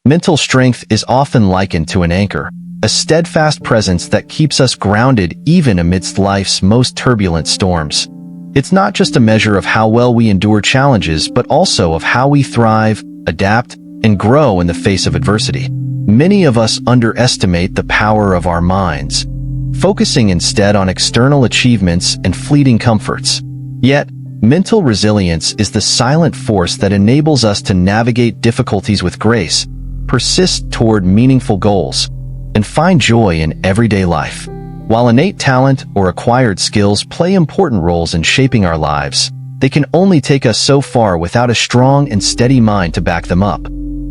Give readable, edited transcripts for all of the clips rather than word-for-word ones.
Mental strength is often likened to an anchor, a steadfast presence that keeps us grounded even amidst life's most turbulent storms. It's not just a measure of how well we endure challenges, but also of how we thrive, adapt, and grow in the face of adversity. Many of us underestimate the power of our minds, focusing instead on external achievements and fleeting comforts. Yet, mental resilience is the silent force that enables us to navigate difficulties with grace, persist toward meaningful goals, and find joy in everyday life. While innate talent or acquired skills play important roles in shaping our lives, they can only take us so far without a strong and steady mind to back them up.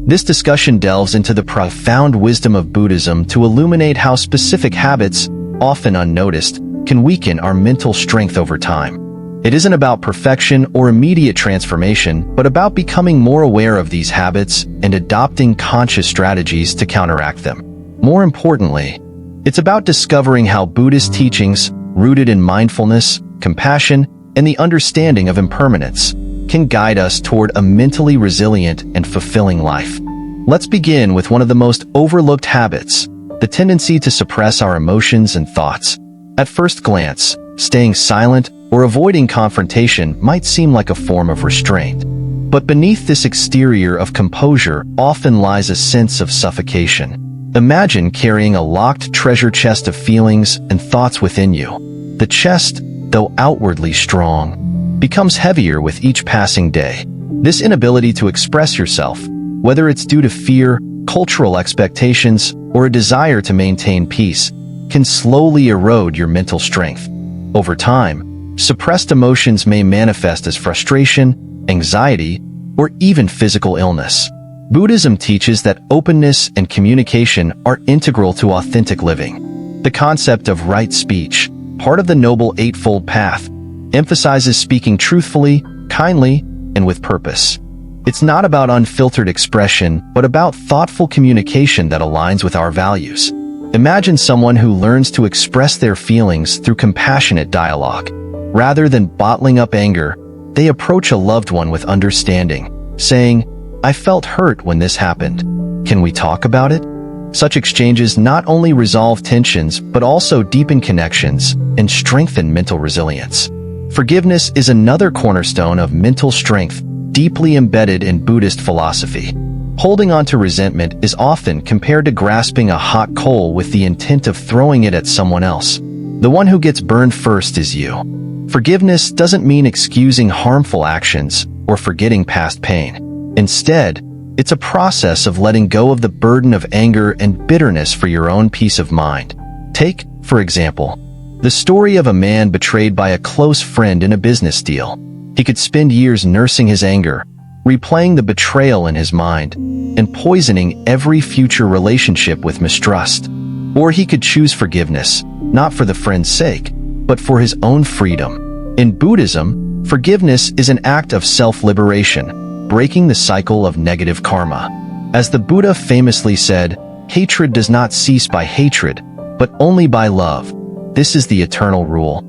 This discussion delves into the profound wisdom of Buddhism to illuminate how specific habits, often unnoticed, can weaken our mental strength over time. It isn't about perfection or immediate transformation, but about becoming more aware of these habits and adopting conscious strategies to counteract them. More importantly, it's about discovering how Buddhist teachings, rooted in mindfulness, compassion, and the understanding of impermanence, can guide us toward a mentally resilient and fulfilling life. Let's begin with one of the most overlooked habits, the tendency to suppress our emotions and thoughts. At first glance, staying silent or avoiding confrontation might seem like a form of restraint. But beneath this exterior of composure often lies a sense of suffocation. Imagine carrying a locked treasure chest of feelings and thoughts within you. The chest, though outwardly strong, becomes heavier with each passing day. This inability to express yourself, whether it's due to fear, cultural expectations, or a desire to maintain peace, can slowly erode your mental strength. Over time, suppressed emotions may manifest as frustration, anxiety, or even physical illness. Buddhism teaches that openness and communication are integral to authentic living. The concept of right speech, part of the Noble Eightfold Path, emphasizes speaking truthfully, kindly, and with purpose. It's not about unfiltered expression, but about thoughtful communication that aligns with our values. Imagine someone who learns to express their feelings through compassionate dialogue. Rather than bottling up anger, they approach a loved one with understanding, saying, "I felt hurt when this happened. Can we talk about it?" Such exchanges not only resolve tensions, but also deepen connections and strengthen mental resilience. Forgiveness is another cornerstone of mental strength, deeply embedded in Buddhist philosophy. Holding on to resentment is often compared to grasping a hot coal with the intent of throwing it at someone else. The one who gets burned first is you. Forgiveness doesn't mean excusing harmful actions or forgetting past pain. Instead, it's a process of letting go of the burden of anger and bitterness for your own peace of mind. Take, for example, the story of a man betrayed by a close friend in a business deal. He could spend years nursing his anger, replaying the betrayal in his mind, and poisoning every future relationship with mistrust. Or he could choose forgiveness, not for the friend's sake, but for his own freedom. In Buddhism, forgiveness is an act of self-liberation, breaking the cycle of negative karma. As the Buddha famously said, "Hatred does not cease by hatred, but only by love. This is the eternal rule."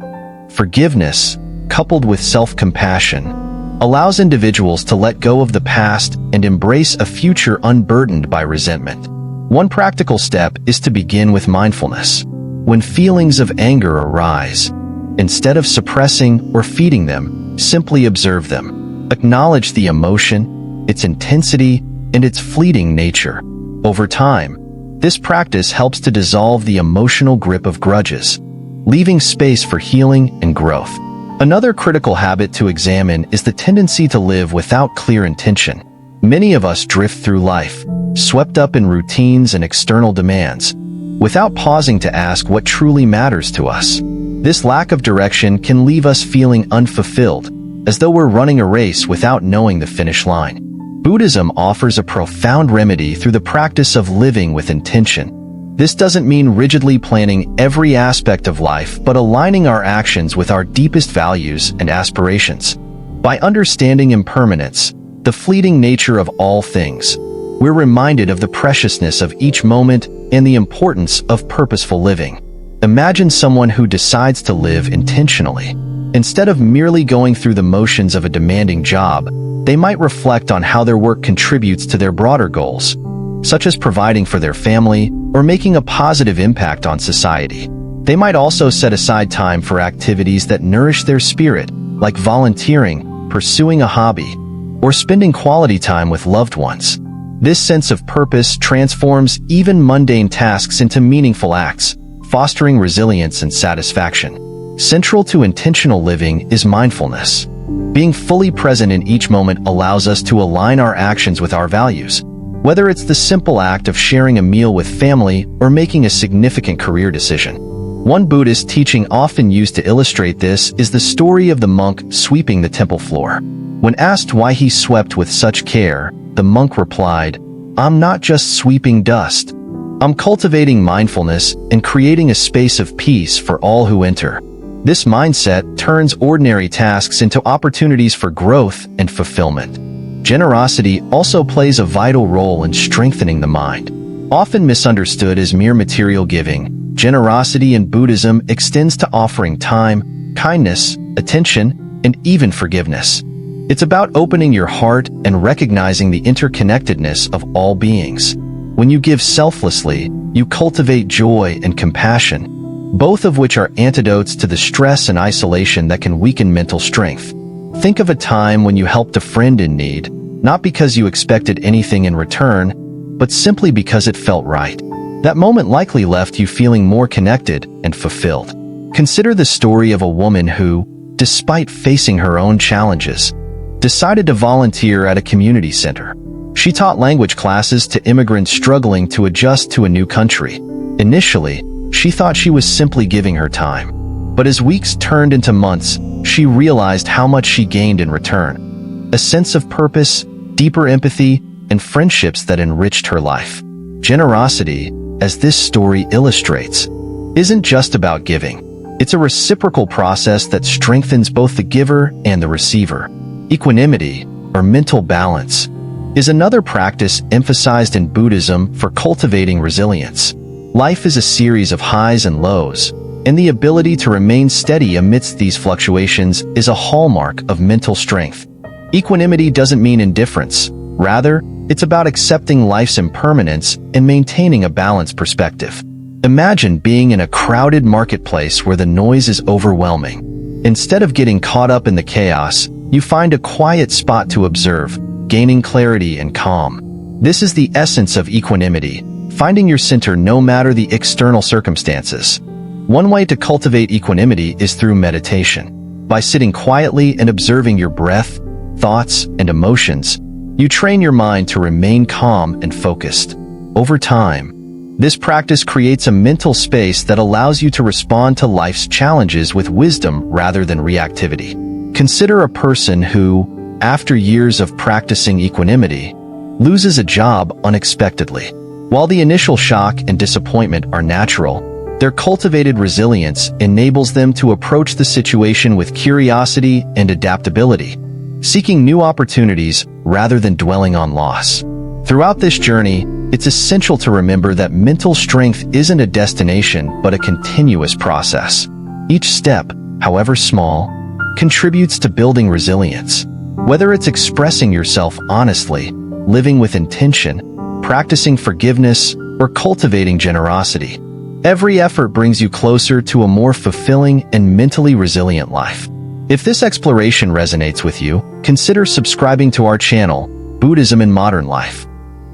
Forgiveness, coupled with self-compassion, allows individuals to let go of the past and embrace a future unburdened by resentment. One practical step is to begin with mindfulness. When feelings of anger arise, instead of suppressing or feeding them, simply observe them. Acknowledge the emotion, its intensity, and its fleeting nature. Over time, this practice helps to dissolve the emotional grip of grudges, leaving space for healing and growth. Another critical habit to examine is the tendency to live without clear intention. Many of us drift through life, swept up in routines and external demands, without pausing to ask what truly matters to us. This lack of direction can leave us feeling unfulfilled, as though we're running a race without knowing the finish line. Buddhism offers a profound remedy through the practice of living with intention. This doesn't mean rigidly planning every aspect of life, but aligning our actions with our deepest values and aspirations. By understanding impermanence, the fleeting nature of all things, we're reminded of the preciousness of each moment and the importance of purposeful living. Imagine someone who decides to live intentionally. Instead of merely going through the motions of a demanding job, they might reflect on how their work contributes to their broader goals. such as providing for their family or making a positive impact on society. They might also set aside time for activities that nourish their spirit, like volunteering, pursuing a hobby, or spending quality time with loved ones. This sense of purpose transforms even mundane tasks into meaningful acts, fostering resilience and satisfaction. Central to intentional living is mindfulness. Being fully present in each moment allows us to align our actions with our values, whether it's the simple act of sharing a meal with family or making a significant career decision. One Buddhist teaching often used to illustrate this is the story of the monk sweeping the temple floor. When asked why he swept with such care, the monk replied, "I'm not just sweeping dust. I'm cultivating mindfulness and creating a space of peace for all who enter." This mindset turns ordinary tasks into opportunities for growth and fulfillment. Generosity also plays a vital role in strengthening the mind. Often misunderstood as mere material giving, generosity in Buddhism extends to offering time, kindness, attention, and even forgiveness. It's about opening your heart and recognizing the interconnectedness of all beings. When you give selflessly, you cultivate joy and compassion, both of which are antidotes to the stress and isolation that can weaken mental strength. Think of a time when you helped a friend in need, not because you expected anything in return, but simply because it felt right. That moment likely left you feeling more connected and fulfilled. Consider the story of a woman who, despite facing her own challenges, decided to volunteer at a community center. She taught language classes to immigrants struggling to adjust to a new country. Initially, she thought she was simply giving her time. But as weeks turned into months, she realized how much she gained in return. A sense of purpose, deeper empathy, and friendships that enriched her life. Generosity, as this story illustrates, isn't just about giving. It's a reciprocal process that strengthens both the giver and the receiver. Equanimity, or mental balance, is another practice emphasized in Buddhism for cultivating resilience. Life is a series of highs and lows, and the ability to remain steady amidst these fluctuations is a hallmark of mental strength. Equanimity doesn't mean indifference. Rather, it's about accepting life's impermanence and maintaining a balanced perspective. Imagine being in a crowded marketplace where the noise is overwhelming. Instead of getting caught up in the chaos, you find a quiet spot to observe, gaining clarity and calm. This is the essence of equanimity, finding your center no matter the external circumstances. One way to cultivate equanimity is through meditation. By sitting quietly and observing your breath, thoughts, and emotions, you train your mind to remain calm and focused. Over time, this practice creates a mental space that allows you to respond to life's challenges with wisdom rather than reactivity. Consider a person who, after years of practicing equanimity, loses a job unexpectedly. While the initial shock and disappointment are natural, their cultivated resilience enables them to approach the situation with curiosity and adaptability, seeking new opportunities rather than dwelling on loss. Throughout this journey, it's essential to remember that mental strength isn't a destination but a continuous process. Each step, however small, contributes to building resilience. Whether it's expressing yourself honestly, living with intention, practicing forgiveness, or cultivating generosity, every effort brings you closer to a more fulfilling and mentally resilient life. If this exploration resonates with you, consider subscribing to our channel, Buddhism in Modern Life.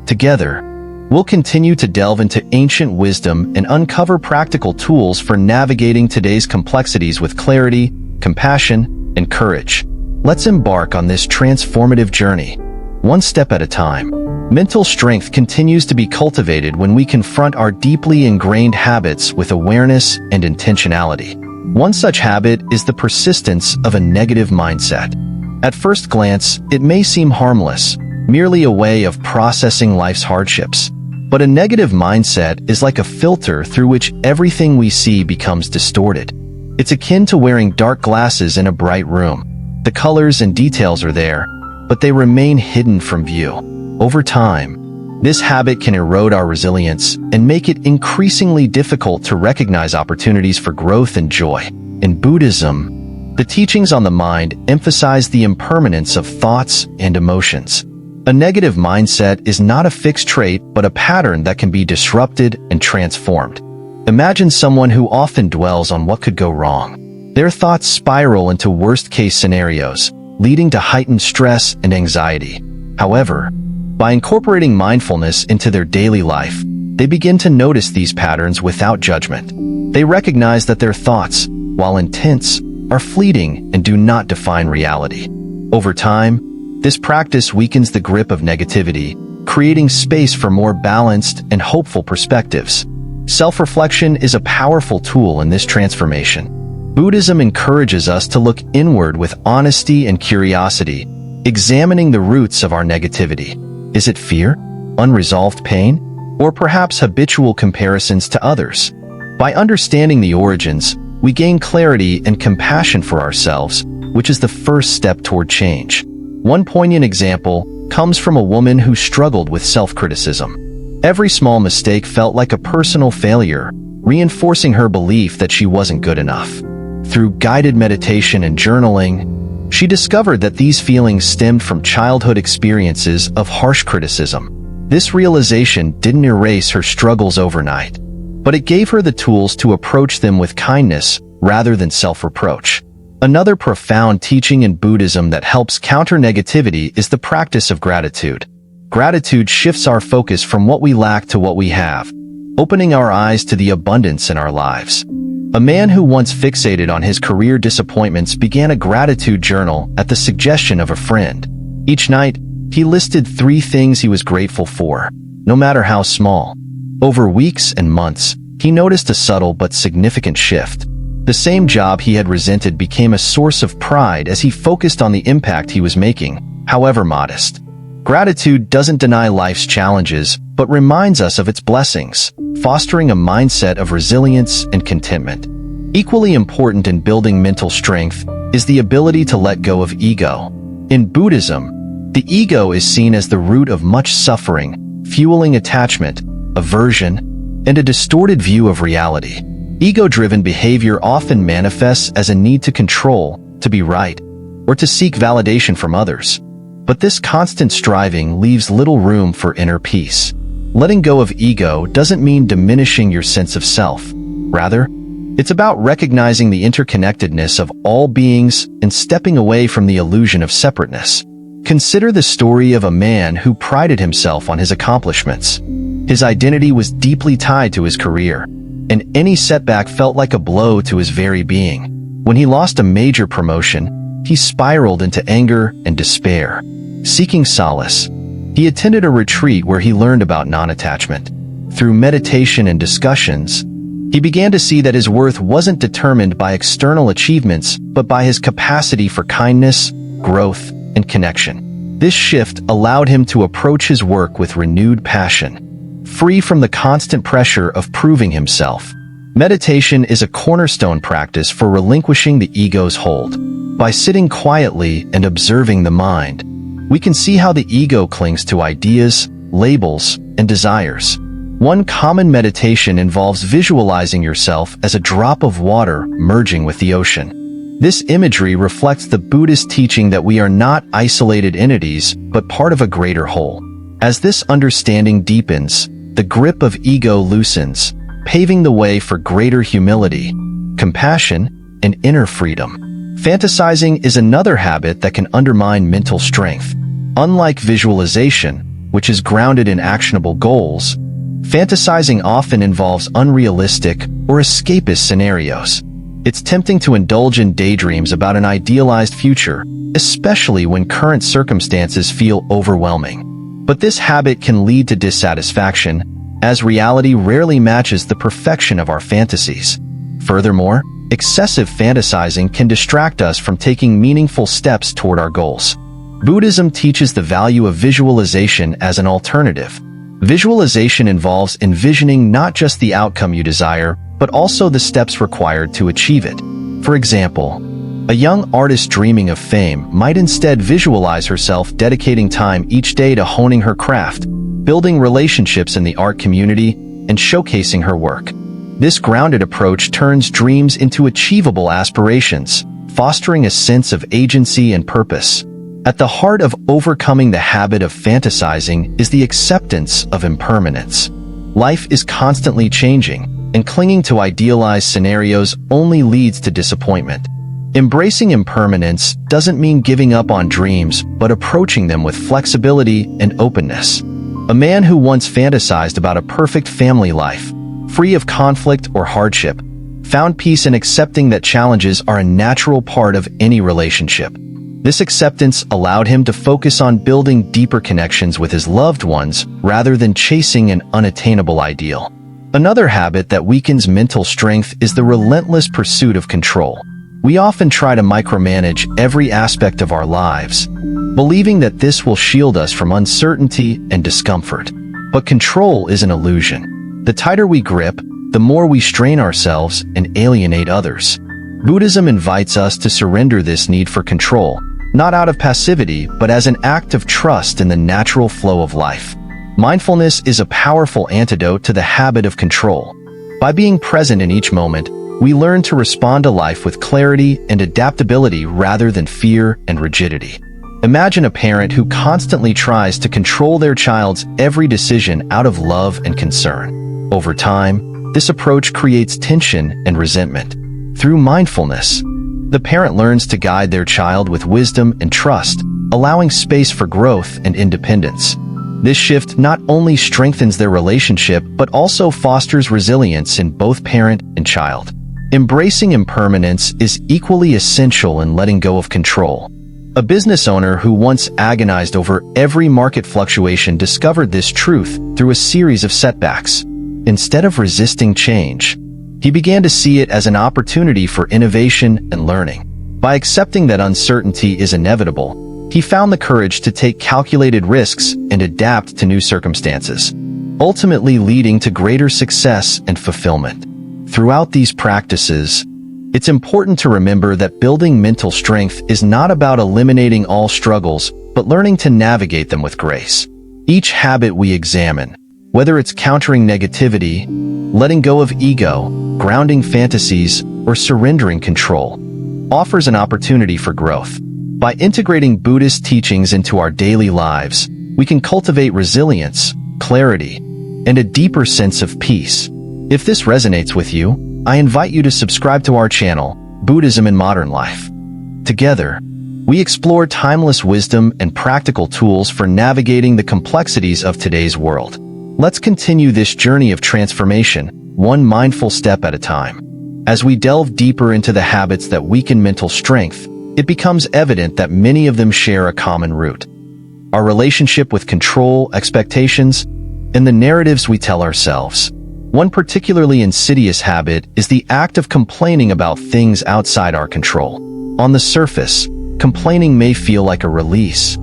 Together, we'll continue to delve into ancient wisdom and uncover practical tools for navigating today's complexities with clarity, compassion, and courage. Let's embark on this transformative journey, one step at a time. Mental strength continues to be cultivated when we confront our deeply ingrained habits with awareness and intentionality. One such habit is the persistence of a negative mindset. At first glance, it may seem harmless, merely a way of processing life's hardships. But a negative mindset is like a filter through which everything we see becomes distorted. It's akin to wearing dark glasses in a bright room. The colors and details are there, but they remain hidden from view. Over time, this habit can erode our resilience and make it increasingly difficult to recognize opportunities for growth and joy. In Buddhism, the teachings on the mind emphasize the impermanence of thoughts and emotions. A negative mindset is not a fixed trait, but a pattern that can be disrupted and transformed. Imagine someone who often dwells on what could go wrong. Their thoughts spiral into worst-case scenarios, leading to heightened stress and anxiety. However, by incorporating mindfulness into their daily life, they begin to notice these patterns without judgment. They recognize that their thoughts, while intense, are fleeting and do not define reality. Over time, this practice weakens the grip of negativity, creating space for more balanced and hopeful perspectives. Self-reflection is a powerful tool in this transformation. Buddhism encourages us to look inward with honesty and curiosity, examining the roots of our negativity. Is it fear, unresolved pain, or perhaps habitual comparisons to others? By understanding the origins, we gain clarity and compassion for ourselves, which is the first step toward change. One poignant example comes from a woman who struggled with self-criticism. Every small mistake felt like a personal failure, reinforcing her belief that she wasn't good enough. Through guided meditation and journaling, she discovered that these feelings stemmed from childhood experiences of harsh criticism. This realization didn't erase her struggles overnight, but it gave her the tools to approach them with kindness rather than self-reproach. Another profound teaching in Buddhism that helps counter negativity is the practice of gratitude. Gratitude shifts our focus from what we lack to what we have, opening our eyes to the abundance in our lives. A man who once fixated on his career disappointments began a gratitude journal at the suggestion of a friend. Each night, he listed 3 things he was grateful for, no matter how small. Over weeks and months, he noticed a subtle but significant shift. The same job he had resented became a source of pride as he focused on the impact he was making, however modest. Gratitude doesn't deny life's challenges, but reminds us of its blessings, fostering a mindset of resilience and contentment. Equally important in building mental strength is the ability to let go of ego. In Buddhism, the ego is seen as the root of much suffering, fueling attachment, aversion, and a distorted view of reality. Ego-driven behavior often manifests as a need to control, to be right, or to seek validation from others. But this constant striving leaves little room for inner peace. Letting go of ego doesn't mean diminishing your sense of self. Rather, it's about recognizing the interconnectedness of all beings and stepping away from the illusion of separateness. Consider the story of a man who prided himself on his accomplishments. His identity was deeply tied to his career, and any setback felt like a blow to his very being. When he lost a major promotion, he spiraled into anger and despair. Seeking solace, he attended a retreat where he learned about non-attachment. Through meditation and discussions, he began to see that his worth wasn't determined by external achievements, but by his capacity for kindness, growth, and connection. This shift allowed him to approach his work with renewed passion, free from the constant pressure of proving himself. Meditation is a cornerstone practice for relinquishing the ego's hold. By sitting quietly and observing the mind, we can see how the ego clings to ideas, labels, and desires. One common meditation involves visualizing yourself as a drop of water merging with the ocean. This imagery reflects the Buddhist teaching that we are not isolated entities, but part of a greater whole. As this understanding deepens, the grip of ego loosens, paving the way for greater humility, compassion, and inner freedom. Fantasizing is another habit that can undermine mental strength. Unlike visualization, which is grounded in actionable goals, fantasizing often involves unrealistic or escapist scenarios. It's tempting to indulge in daydreams about an idealized future, especially when current circumstances feel overwhelming. But this habit can lead to dissatisfaction, as reality rarely matches the perfection of our fantasies. Furthermore, excessive fantasizing can distract us from taking meaningful steps toward our goals. Buddhism teaches the value of visualization as an alternative. Visualization involves envisioning not just the outcome you desire, but also the steps required to achieve it. For example, a young artist dreaming of fame might instead visualize herself dedicating time each day to honing her craft, building relationships in the art community, and showcasing her work. This grounded approach turns dreams into achievable aspirations, fostering a sense of agency and purpose. At the heart of overcoming the habit of fantasizing is the acceptance of impermanence. Life is constantly changing, and clinging to idealized scenarios only leads to disappointment. Embracing impermanence doesn't mean giving up on dreams, but approaching them with flexibility and openness. A man who once fantasized about a perfect family life, free of conflict or hardship, found peace in accepting that challenges are a natural part of any relationship. This acceptance allowed him to focus on building deeper connections with his loved ones rather than chasing an unattainable ideal. Another habit that weakens mental strength is the relentless pursuit of control. We often try to micromanage every aspect of our lives, believing that this will shield us from uncertainty and discomfort. But control is an illusion. The tighter we grip, the more we strain ourselves and alienate others. Buddhism invites us to surrender this need for control, not out of passivity, but as an act of trust in the natural flow of life. Mindfulness is a powerful antidote to the habit of control. By being present in each moment, we learn to respond to life with clarity and adaptability rather than fear and rigidity. Imagine a parent who constantly tries to control their child's every decision out of love and concern. Over time, this approach creates tension and resentment. Through mindfulness, the parent learns to guide their child with wisdom and trust, allowing space for growth and independence. This shift not only strengthens their relationship, but also fosters resilience in both parent and child. Embracing impermanence is equally essential in letting go of control. A business owner who once agonized over every market fluctuation discovered this truth through a series of setbacks. Instead of resisting change, he began to see it as an opportunity for innovation and learning. By accepting that uncertainty is inevitable, he found the courage to take calculated risks and adapt to new circumstances, ultimately leading to greater success and fulfillment. Throughout these practices, it's important to remember that building mental strength is not about eliminating all struggles, but learning to navigate them with grace. Each habit we examine, whether it's countering negativity, letting go of ego, grounding fantasies, or surrendering control, offers an opportunity for growth. By integrating Buddhist teachings into our daily lives, we can cultivate resilience, clarity, and a deeper sense of peace. If this resonates with you, I invite you to subscribe to our channel, Buddhism in Modern Life. Together, we explore timeless wisdom and practical tools for navigating the complexities of today's world. Let's continue this journey of transformation, one mindful step at a time. As we delve deeper into the habits that weaken mental strength, it becomes evident that many of them share a common root: our relationship with control, expectations, and the narratives we tell ourselves. One particularly insidious habit is the act of complaining about things outside our control. On the surface, complaining may feel like a release,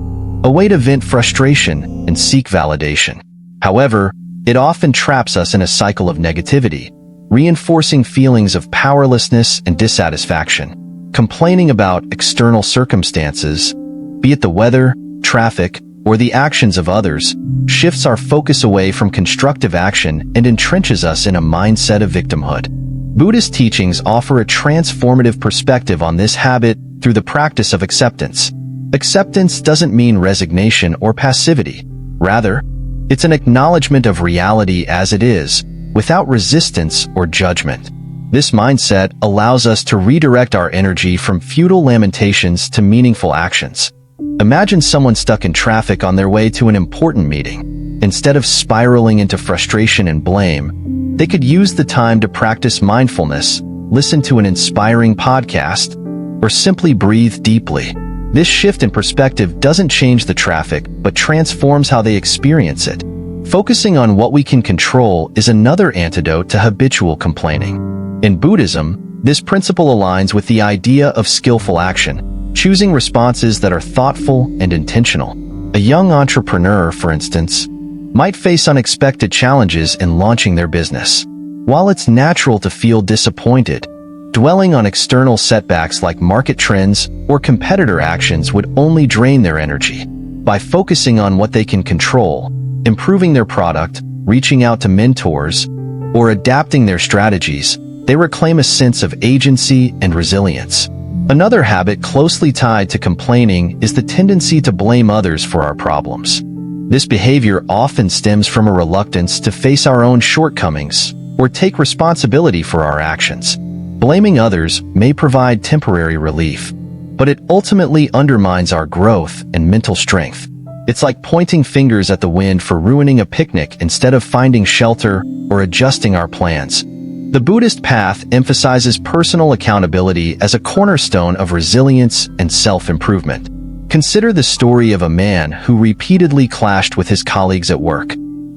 a way to vent frustration and seek validation. However, it often traps us in a cycle of negativity, reinforcing feelings of powerlessness and dissatisfaction. Complaining about external circumstances, be it the weather, traffic, or the actions of others, shifts our focus away from constructive action and entrenches us in a mindset of victimhood. Buddhist teachings offer a transformative perspective on this habit through the practice of acceptance. Acceptance doesn't mean resignation or passivity. Rather, it's an acknowledgement of reality as it is, without resistance or judgment. This mindset allows us to redirect our energy from futile lamentations to meaningful actions. Imagine someone stuck in traffic on their way to an important meeting. Instead of spiraling into frustration and blame, they could use the time to practice mindfulness, listen to an inspiring podcast, or simply breathe deeply. This shift in perspective doesn't change the traffic, but transforms how they experience it. Focusing on what we can control is another antidote to habitual complaining. In Buddhism, this principle aligns with the idea of skillful action, choosing responses that are thoughtful and intentional. A young entrepreneur, for instance, might face unexpected challenges in launching their business. While it's natural to feel disappointed, dwelling on external setbacks like market trends or competitor actions would only drain their energy. By focusing on what they can control, improving their product, reaching out to mentors, or adapting their strategies, they reclaim a sense of agency and resilience. Another habit closely tied to complaining is the tendency to blame others for our problems. This behavior often stems from a reluctance to face our own shortcomings or take responsibility for our actions. Blaming others may provide temporary relief, but it ultimately undermines our growth and mental strength. It's like pointing fingers at the wind for ruining a picnic instead of finding shelter or adjusting our plans. The Buddhist path emphasizes personal accountability as a cornerstone of resilience and self-improvement. Consider the story of a man who repeatedly clashed with his colleagues at work.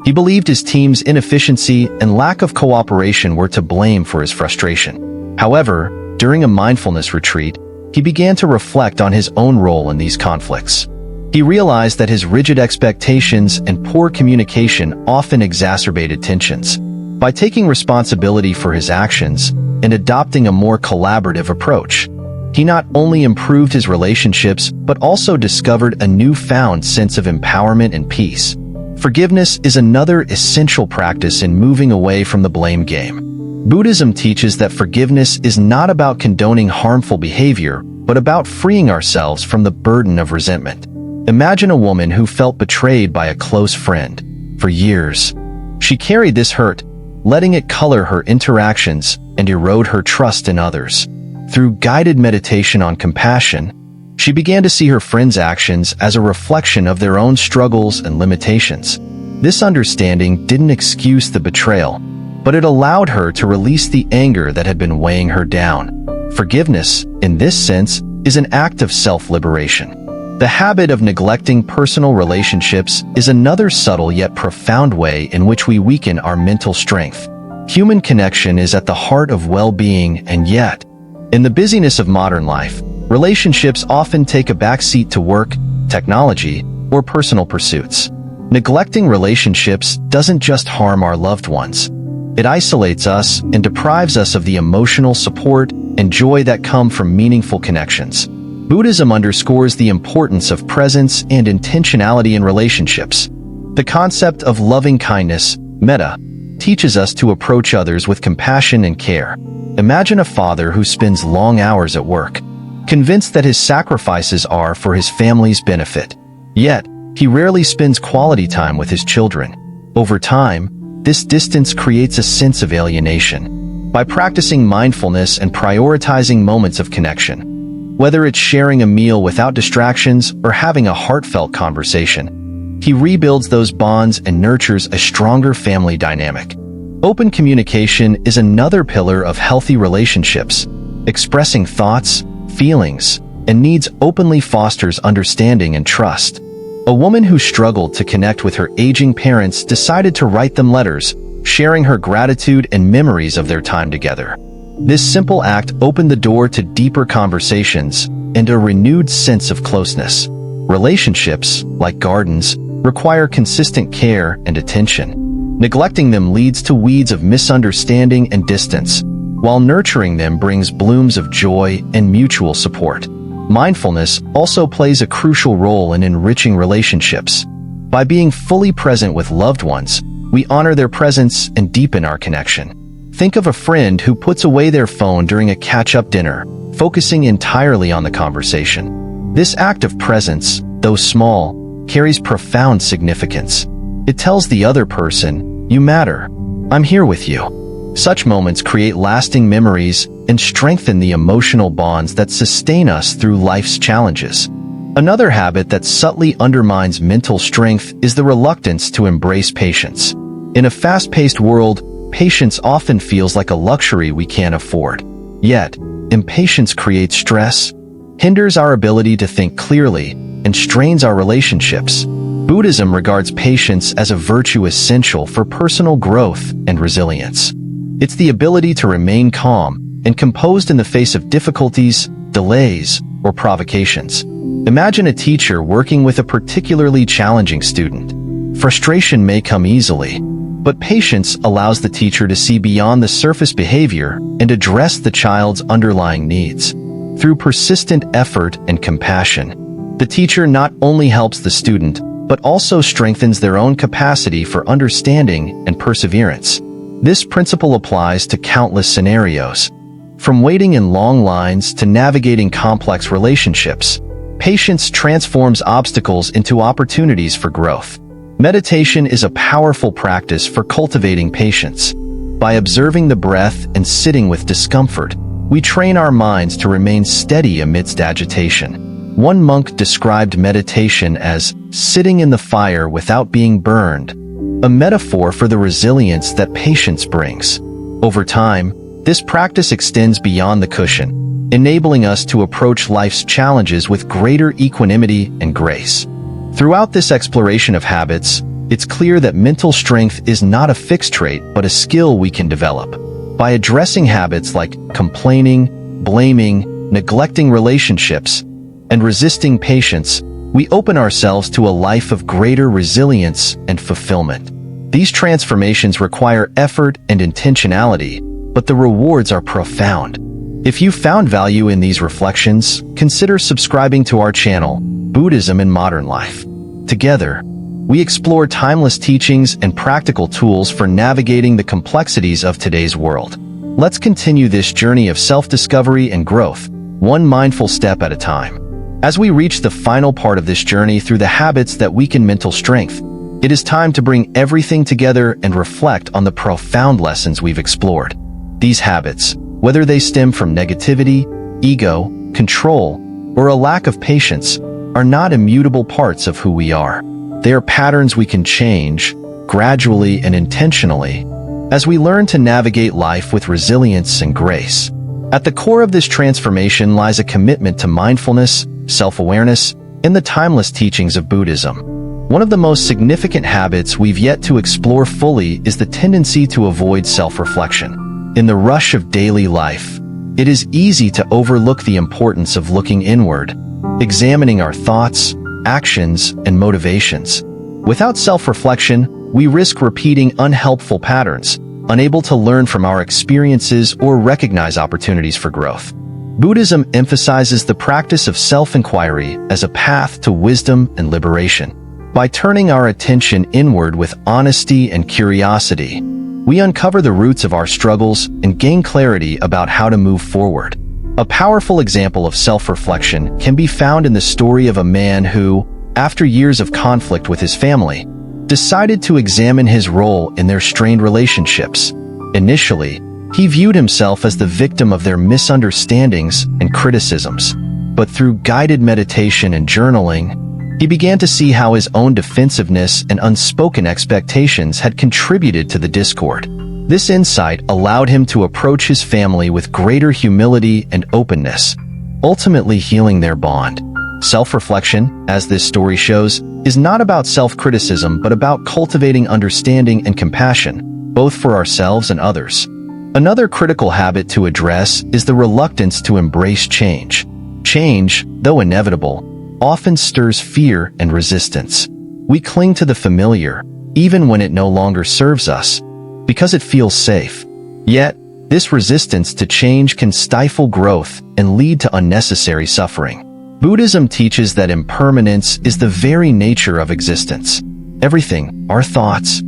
He believed his team's inefficiency and lack of cooperation were to blame for his frustration. However, during a mindfulness retreat, he began to reflect on his own role in these conflicts. He realized that his rigid expectations and poor communication often exacerbated tensions. By taking responsibility for his actions and adopting a more collaborative approach, he not only improved his relationships but also discovered a newfound sense of empowerment and peace. Forgiveness is another essential practice in moving away from the blame game. Buddhism teaches that forgiveness is not about condoning harmful behavior, but about freeing ourselves from the burden of resentment. Imagine a woman who felt betrayed by a close friend. For years, she carried this hurt, letting it color her interactions and erode her trust in others. Through guided meditation on compassion, she began to see her friends' actions as a reflection of their own struggles and limitations. This understanding didn't excuse the betrayal, but it allowed her to release the anger that had been weighing her down. Forgiveness, in this sense, is an act of self-liberation. The habit of neglecting personal relationships is another subtle yet profound way in which we weaken our mental strength. Human connection is at the heart of well-being, and yet, in the busyness of modern life, relationships often take a backseat to work, technology, or personal pursuits. Neglecting relationships doesn't just harm our loved ones. It isolates us and deprives us of the emotional support and joy that come from meaningful connections. Buddhism underscores the importance of presence and intentionality in relationships. The concept of loving kindness, metta, teaches us to approach others with compassion and care. Imagine a father who spends long hours at work, convinced that his sacrifices are for his family's benefit. Yet, he rarely spends quality time with his children. Over time, this distance creates a sense of alienation. By practicing mindfulness and prioritizing moments of connection, whether it's sharing a meal without distractions or having a heartfelt conversation, he rebuilds those bonds and nurtures a stronger family dynamic. Open communication is another pillar of healthy relationships. Expressing thoughts, feelings, and needs openly fosters understanding and trust. A woman who struggled to connect with her aging parents decided to write them letters, sharing her gratitude and memories of their time together. This simple act opened the door to deeper conversations and a renewed sense of closeness. Relationships, like gardens, require consistent care and attention. Neglecting them leads to weeds of misunderstanding and distance, while nurturing them brings blooms of joy and mutual support. Mindfulness also plays a crucial role in enriching relationships. By being fully present with loved ones, we honor their presence and deepen our connection. Think of a friend who puts away their phone during a catch-up dinner, focusing entirely on the conversation. This act of presence, though small, carries profound significance. It tells the other person, "You matter. I'm here with you." Such moments create lasting memories and strengthen the emotional bonds that sustain us through life's challenges. Another habit that subtly undermines mental strength is the reluctance to embrace patience. In a fast-paced world, patience often feels like a luxury we can't afford. Yet, impatience creates stress, hinders our ability to think clearly, and strains our relationships. Buddhism regards patience as a virtue essential for personal growth and resilience. It's the ability to remain calm and composed in the face of difficulties, delays, or provocations. Imagine a teacher working with a particularly challenging student. Frustration may come easily, but patience allows the teacher to see beyond the surface behavior and address the child's underlying needs. Through persistent effort and compassion, the teacher not only helps the student, but also strengthens their own capacity for understanding and perseverance. This principle applies to countless scenarios. From waiting in long lines to navigating complex relationships, patience transforms obstacles into opportunities for growth. Meditation is a powerful practice for cultivating patience. By observing the breath and sitting with discomfort, we train our minds to remain steady amidst agitation. One monk described meditation as sitting in the fire without being burned, a metaphor for the resilience that patience brings. Over time, this practice extends beyond the cushion, enabling us to approach life's challenges with greater equanimity and grace. Throughout this exploration of habits, it's clear that mental strength is not a fixed trait but a skill we can develop. By addressing habits like complaining, blaming, neglecting relationships, and resisting patience, we open ourselves to a life of greater resilience and fulfillment. These transformations require effort and intentionality, but the rewards are profound. If you found value in these reflections, consider subscribing to our channel, Buddhism in Modern Life. Together, we explore timeless teachings and practical tools for navigating the complexities of today's world. Let's continue this journey of self-discovery and growth, one mindful step at a time. As we reach the final part of this journey through the habits that weaken mental strength, it is time to bring everything together and reflect on the profound lessons we've explored. These habits, whether they stem from negativity, ego, control, or a lack of patience, are not immutable parts of who we are. They are patterns we can change, gradually and intentionally, as we learn to navigate life with resilience and grace. At the core of this transformation lies a commitment to mindfulness, self-awareness, and the timeless teachings of Buddhism. One of the most significant habits we've yet to explore fully is the tendency to avoid self-reflection. In the rush of daily life, it is easy to overlook the importance of looking inward, examining our thoughts, actions, and motivations. Without self-reflection, we risk repeating unhelpful patterns, unable to learn from our experiences or recognize opportunities for growth. Buddhism emphasizes the practice of self-inquiry as a path to wisdom and liberation. By turning our attention inward with honesty and curiosity, we uncover the roots of our struggles and gain clarity about how to move forward. A powerful example of self-reflection can be found in the story of a man who, after years of conflict with his family, decided to examine his role in their strained relationships. Initially, he viewed himself as the victim of their misunderstandings and criticisms. But through guided meditation and journaling, he began to see how his own defensiveness and unspoken expectations had contributed to the discord. This insight allowed him to approach his family with greater humility and openness, ultimately healing their bond. Self-reflection, as this story shows, is not about self-criticism but about cultivating understanding and compassion, both for ourselves and others. Another critical habit to address is the reluctance to embrace change. Change, though inevitable, often stirs fear and resistance. We cling to the familiar, even when it no longer serves us, because it feels safe. Yet, this resistance to change can stifle growth and lead to unnecessary suffering. Buddhism teaches that impermanence is the very nature of existence. Everything, our thoughts,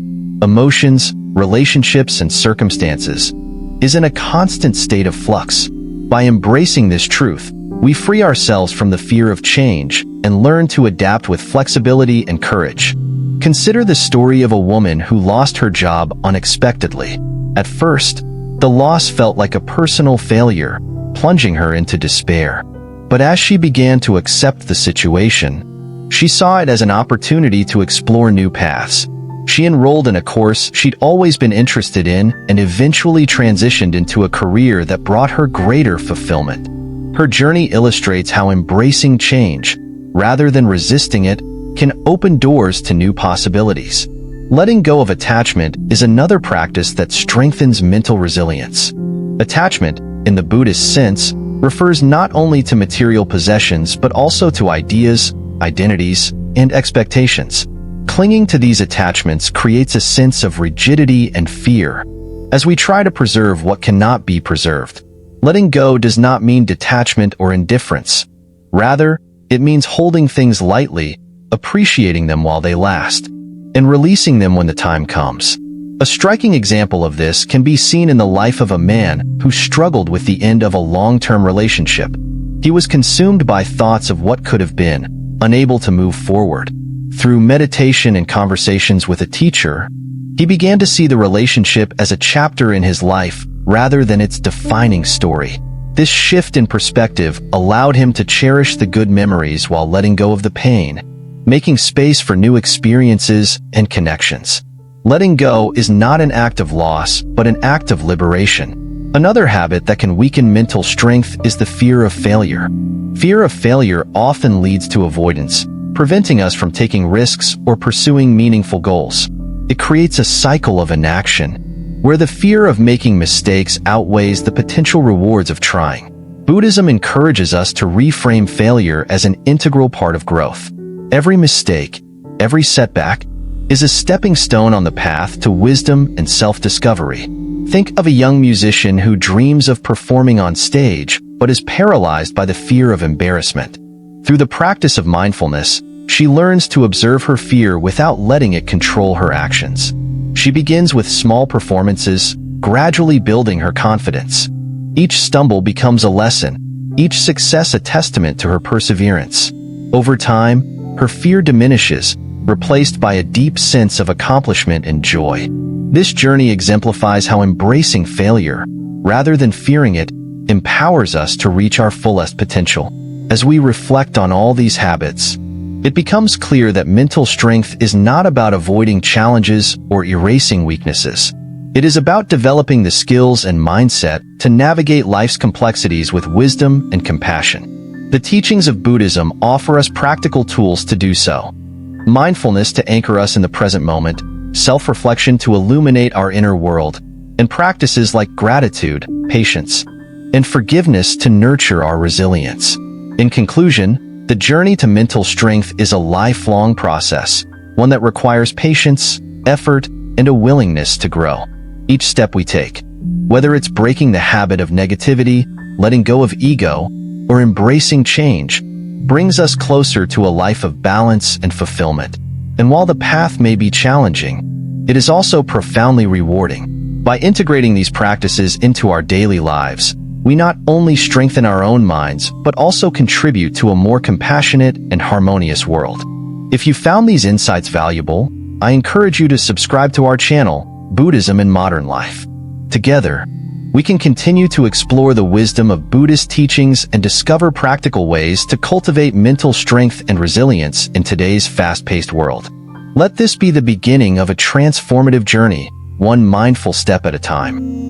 emotions, relationships, and circumstances, is in a constant state of flux. By embracing this truth, we free ourselves from the fear of change and learn to adapt with flexibility and courage. Consider the story of a woman who lost her job unexpectedly. At first, the loss felt like a personal failure, plunging her into despair. But as she began to accept the situation, she saw it as an opportunity to explore new paths. She enrolled in a course she'd always been interested in and eventually transitioned into a career that brought her greater fulfillment. Her journey illustrates how embracing change, rather than resisting it, can open doors to new possibilities. Letting go of attachment is another practice that strengthens mental resilience. Attachment, in the Buddhist sense, refers not only to material possessions but also to ideas, identities, and expectations. Clinging to these attachments creates a sense of rigidity and fear, as we try to preserve what cannot be preserved. Letting go does not mean detachment or indifference. Rather, it means holding things lightly, appreciating them while they last, and releasing them when the time comes. A striking example of this can be seen in the life of a man who struggled with the end of a long-term relationship. He was consumed by thoughts of what could have been, unable to move forward. Through meditation and conversations with a teacher, he began to see the relationship as a chapter in his life rather than its defining story. This shift in perspective allowed him to cherish the good memories while letting go of the pain, making space for new experiences and connections. Letting go is not an act of loss, but an act of liberation. Another habit that can weaken mental strength is the fear of failure. Fear of failure often leads to avoidance, preventing us from taking risks or pursuing meaningful goals. It creates a cycle of inaction, where the fear of making mistakes outweighs the potential rewards of trying. Buddhism encourages us to reframe failure as an integral part of growth. Every mistake, every setback, is a stepping stone on the path to wisdom and self-discovery. Think of a young musician who dreams of performing on stage, but is paralyzed by the fear of embarrassment. Through the practice of mindfulness, she learns to observe her fear without letting it control her actions. She begins with small performances, gradually building her confidence. Each stumble becomes a lesson, each success a testament to her perseverance. Over time, her fear diminishes, replaced by a deep sense of accomplishment and joy. This journey exemplifies how embracing failure, rather than fearing it, empowers us to reach our fullest potential. As we reflect on all these habits, it becomes clear that mental strength is not about avoiding challenges or erasing weaknesses. It is about developing the skills and mindset to navigate life's complexities with wisdom and compassion. The teachings of Buddhism offer us practical tools to do so. Mindfulness to anchor us in the present moment, self-reflection to illuminate our inner world, and practices like gratitude, patience, and forgiveness to nurture our resilience. In conclusion, the journey to mental strength is a lifelong process, one that requires patience, effort, and a willingness to grow. Each step we take, whether it's breaking the habit of negativity, letting go of ego, or embracing change, brings us closer to a life of balance and fulfillment. And while the path may be challenging, it is also profoundly rewarding. By integrating these practices into our daily lives, we not only strengthen our own minds, but also contribute to a more compassionate and harmonious world. If you found these insights valuable, I encourage you to subscribe to our channel, Buddhism in Modern Life. Together, we can continue to explore the wisdom of Buddhist teachings and discover practical ways to cultivate mental strength and resilience in today's fast-paced world. Let this be the beginning of a transformative journey, one mindful step at a time.